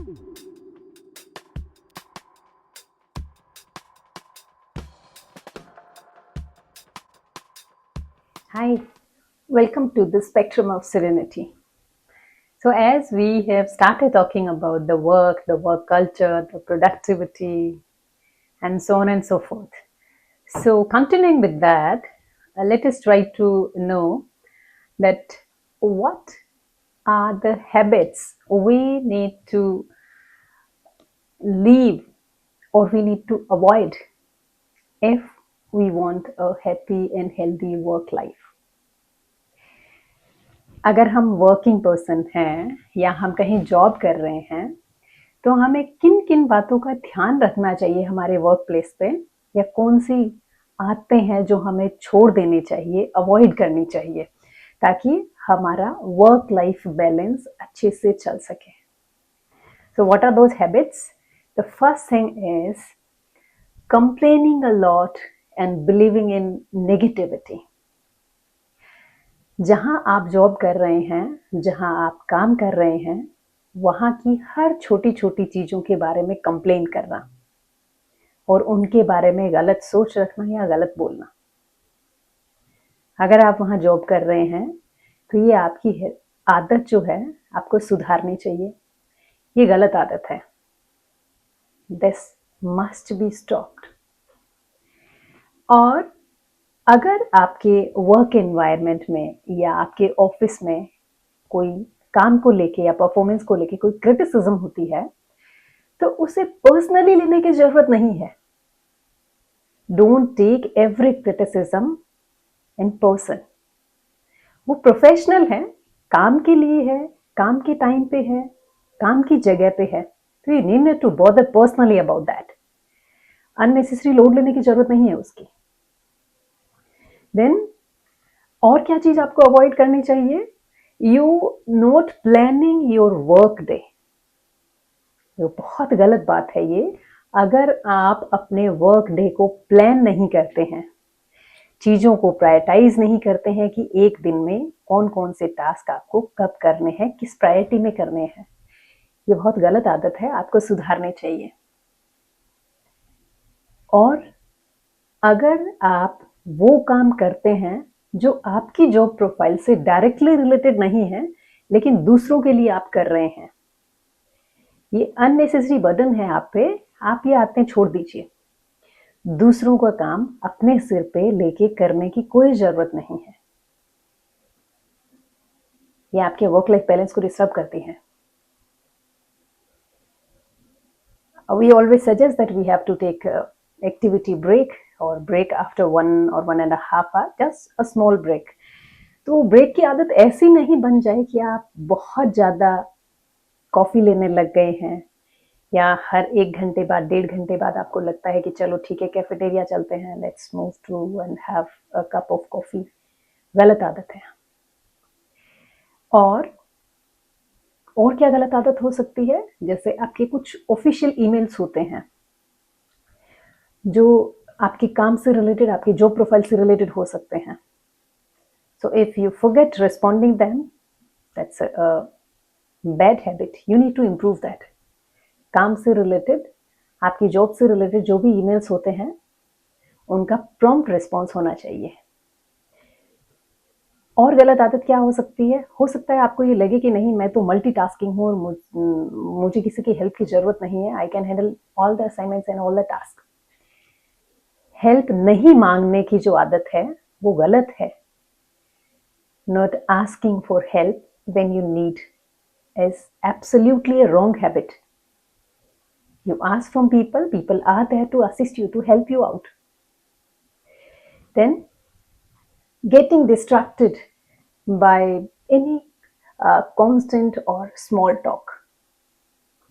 Hi, welcome to the Spectrum of Serenity. So, as we have started talking about the work culture, the productivity, and so on and so forth. So, continuing with that, let us try to know that what are the habits we need to leave or we need to avoid if we want a happy and healthy work life. अगर हम working person हैं या हम कहीं job कर रहे हैं तो हमें किन किन बातों का ध्यान रखना चाहिए हमारे वर्क प्लेस पे, या कौन सी आदतें हैं जो हमें छोड़ देनी चाहिए, अवॉइड करनी चाहिए, ताकि हमारा वर्क लाइफ बैलेंस अच्छे से चल सके. So what are those habits? The first thing is complaining a lot and believing in negativity. जहां आप जॉब कर रहे हैं, जहां आप काम कर रहे हैं, वहां की हर छोटी छोटी चीजों के बारे में कंप्लेन करना और उनके बारे में गलत सोच रखना या गलत बोलना. अगर आप वहां जॉब कर रहे हैं तो ये आपकी आदत जो है आपको सुधारनी चाहिए. ये गलत आदत है. This must be stopped. और अगर आपके वर्क एनवायरनमेंट में या आपके ऑफिस में कोई काम को लेके या परफॉर्मेंस को लेके कोई क्रिटिसिज्म होती है तो उसे पर्सनली लेने की जरूरत नहीं है. Don't take every criticism in person. वो प्रोफेशनल है, काम के लिए है, काम के टाइम पे है, काम की जगह पे है, तो you need to bother personally about that. Unnecessary load लेने की जरूरत नहीं है उसकी. देन और क्या चीज आपको अवॉइड करनी चाहिए? You not planning your work day. ये बहुत गलत बात है ये. अगर आप अपने वर्क डे को प्लान नहीं करते हैं, चीजों को प्रायोरिटाइज नहीं करते हैं कि एक दिन में कौन कौन से टास्क आपको कब करने हैं, किस प्रायोरिटी में करने हैं, ये बहुत गलत आदत है, आपको सुधारनी चाहिए. और अगर आप वो काम करते हैं जो आपकी जॉब प्रोफाइल से डायरेक्टली रिलेटेड नहीं है लेकिन दूसरों के लिए आप कर रहे हैं, ये अननेसेसरी बर्डन है आप पे. आप ये आदतें छोड़ दीजिए. दूसरों का काम अपने सिर पे लेके करने की कोई जरूरत नहीं है. ये आपके वर्क लाइफ बैलेंस को डिस्टर्ब करती है. We always suggest that we have to take activity break or break after 1 or 1.5 hour, just a small break. तो ब्रेक की आदत ऐसी नहीं बन जाए कि आप बहुत ज़्यादा कॉफ़ी लेने लग गए हैं या हर 1 घंटे बाद 1.5 घंटे बाद आपको लगता है कि चलो ठीक है कैफेटेरिया चलते हैं, let's move to and have a cup of coffee. गलत आदत है. और क्या गलत आदत हो सकती है? जैसे आपके कुछ ऑफिशियल ईमेल्स होते हैं जो आपके काम से रिलेटेड, आपकी जॉब प्रोफाइल से रिलेटेड हो सकते हैं. So if you forget responding them, that's a bad habit. You need to improve that. काम से रिलेटेड, आपकी जॉब से रिलेटेड जो भी ईमेल्स होते हैं उनका प्रॉम्प्ट रिस्पॉन्स होना चाहिए. और गलत आदत क्या हो सकती है? हो सकता है आपको ये लगे कि नहीं, मैं तो मल्टीटास्किंग हूँ और मुझे किसी की हेल्प की जरूरत नहीं है, I can handle all the assignments and all the task. Help नहीं मांगने की जो आदत है वो गलत है. Not asking for help when you need is absolutely a wrong habit. You ask from people, people are there to assist you, to help you out. Then getting distracted by any constant or small talk.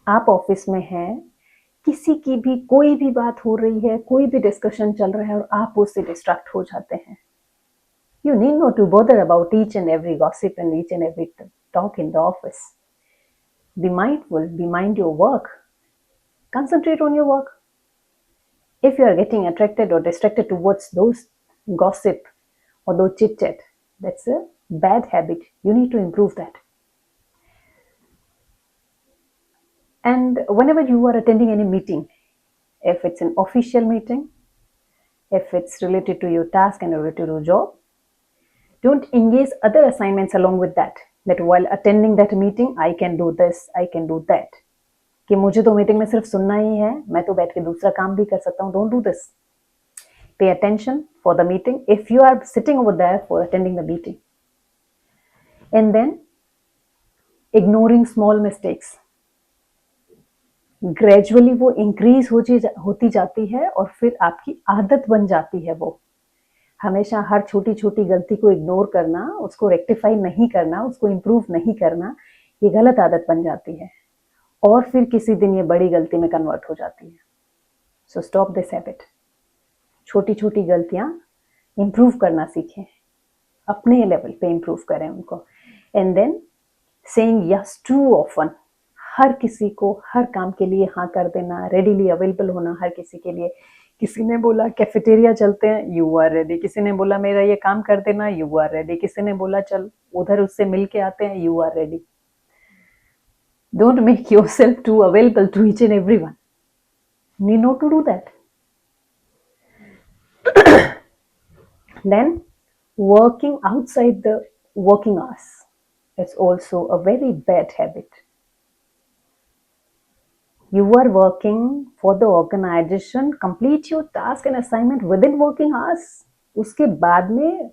आप office में हैं, किसी की भी कोई भी बात हो रही है, कोई भी डिस्कशन चल रहा है और आप उससे डिस्ट्रैक्ट हो जाते हैं. You need not to bother about each and every gossip and each and every talk in the office. Be mindful, be mind your work. Concentrate on your work. If you are getting attracted or distracted towards those gossip or those chit chat, that's a bad habit. You need to improve that. And whenever you are attending any meeting, if it's an official meeting, if it's related to your task and related to your job, don't engage other assignments along with that. That while attending that meeting, I can do this, I can do that. कि मुझे तो meeting में सिर्फ सुनना ही है, मैं तो बैठ के दूसरा काम भी कर सकता हूँ. Don't do this. Pay attention for the meeting if you are sitting over there for attending the meeting. And then ignoring small mistakes. Gradually वो इंक्रीज होती जाती है और फिर आपकी आदत बन जाती है. वो हमेशा हर छोटी छोटी गलती को इग्नोर करना, उसको रेक्टिफाई नहीं करना, उसको इम्प्रूव नहीं करना, ये गलत आदत बन जाती है और फिर किसी दिन ये बड़ी गलती में कन्वर्ट हो जाती है. So stop this habit. छोटी छोटी गलतियां इम्प्रूव करना सीखें, अपने लेवल पे इम्प्रूव करें उनको. And then saying yes to often. हर किसी को हर काम के लिए हाँ कर देना, रेडीली अवेलेबल होना हर किसी के लिए. किसी ने बोला कैफेटेरिया चलते हैं, यू आर रेडी. किसी ने बोला मेरा ये काम कर देना, यू आर रेडी. किसी ने बोला चल उधर उससे मिल के आते हैं, you are ready. Don't make yourself too available to each and everyone. You need not to do that. Then, working outside the working hours is also a very bad habit. You are working for the organization, complete your task and assignment within working hours. उसके बाद में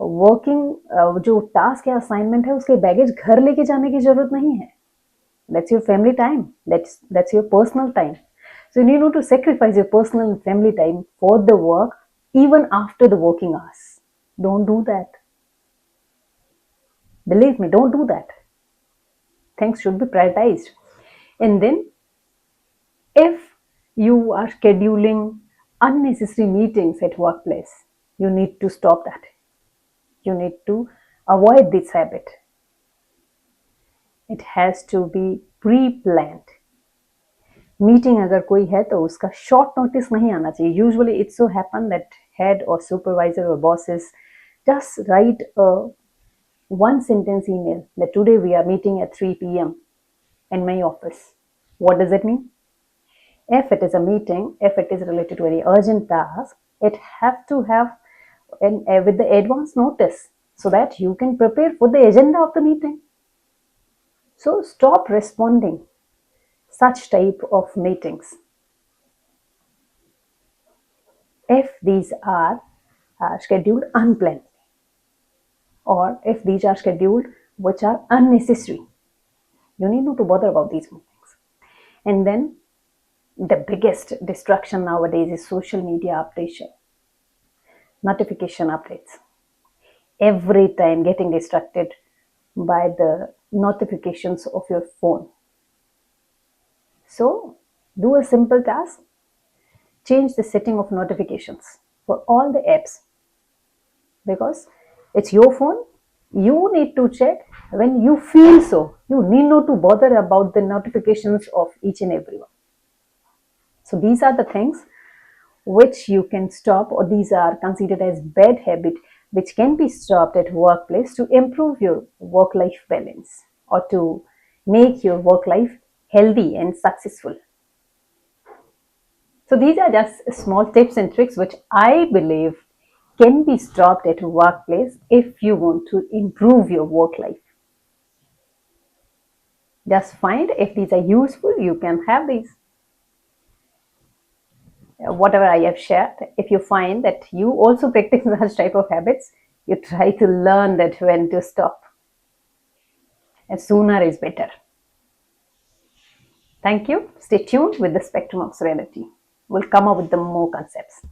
working जो task या assignment है उसके baggage घर लेके जाने की जरूरत नहीं है. That's your family time. That's your personal time. So you need to sacrifice your personal and family time for the work even after the working hours. Don't do that. Believe me, don't do that. Things should be prioritized. And then if you are scheduling unnecessary meetings at workplace, you need to stop that. You need to avoid this habit. It has to be pre-planned. Meeting अगर कोई है तो उसका short notice नहीं आना चाहिए. Usually it's so happen that head और supervisor और bosses just right one sentence email that today we are meeting at 3 p.m. in my office. What does it mean? If it is a meeting, if it is related to any urgent task, it have to have with the advance notice so that you can prepare for the agenda of the meeting. So stop responding such type of meetings if these are scheduled unplanned or if these are scheduled which are unnecessary. You need not to bother about these meetings. And then the biggest distraction nowadays is social media updation, notification updates. Every time getting distracted by the notifications of your phone. So do a simple task. Change the setting of notifications for all the apps because it's your phone. You need to check when you feel so. You need not to bother about the notifications of each and everyone. So these are the things which you can stop, or these are considered as bad habit which can be stopped at workplace to improve your work-life balance or to make your work life healthy and successful. So these are just small tips and tricks which I believe can be stopped at workplace if you want to improve your work life. Just find if these are useful, you can have these. Whatever I have shared, if you find that you also practice such type of habits, you try to learn that when to stop. And sooner is better. Thank you. Stay tuned with the Spectrum of Serenity. We'll come up with the more concepts.